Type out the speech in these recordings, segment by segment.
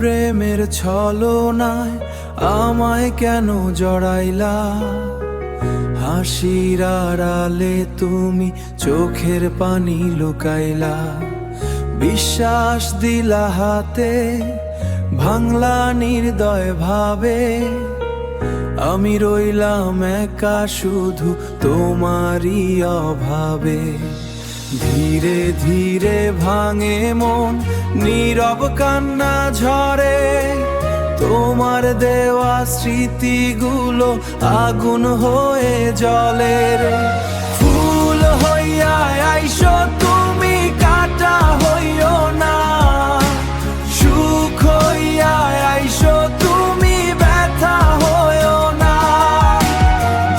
প্রেমের ছলনায় আমায় কেন জড়াইলা? হাসির আড়ালে তুমি চোখের পানি লুকাইলা। বিশ্বাস দিলা হাতে, ভাঙলা নির্দয় ভাবে। আমি রইলাম একা শুধু তোমারই অভাবে। ধীরে ধীরে ভাঙে মন, নীরব কান্না ঝরে। তোমার দেওয়া স্মৃতিগুলো আগুন হয়ে জ্বলে রে। ফুল হইয়া আইসো তুমি, কাটা হইও না। সুখ হইয়া আইসো তুমি, ব্যথা হইও না।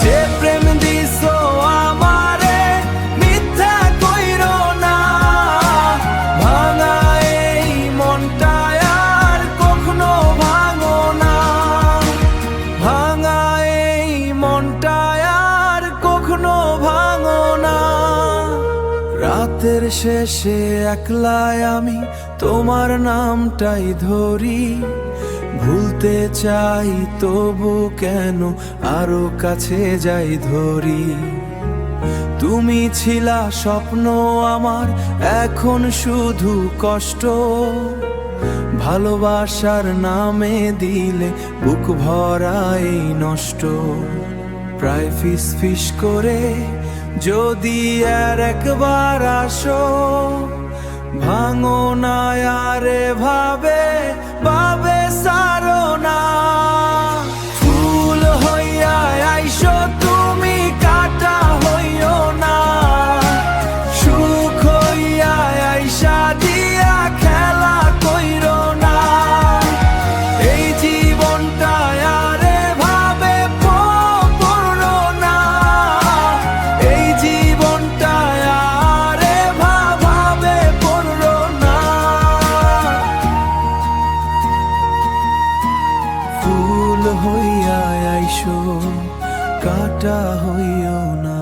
যে প্রেম দিছো আমারে, মিথ্যা কইরো না। ভাঙা এই মনটা আর কখনো ভাঙো না। ভাঙা এই মনটা আর কখনো ভাঙো না। রাতের শেষে একলাই আমি তোমার নামটাই ধরি। ভুলতে চাই তবু কেন আরো কাছে যাই ধরি। তুমি ছিলা স্বপ্ন আমার, এখন শুধু কষ্ট। ভালোবাসার নামে দিলে বুক ভরা এই নষ্ট। প্রায় ফিস ফিস করে যদি আর একবার আসো, ভাঙো না আরে ভাবে ভাবে সারো না। ফুল হইয়া আইসো তুমি, কাটা হইও না। সুখ হইয়া আইসা দিয়া খেলা কইরো না। এই জীবনটা আরে ভাবে পড়ো না। এই জীবনটা আরে ভাবে পড়ো না। ফুল হইয়া আইসো, কাটা হইও না।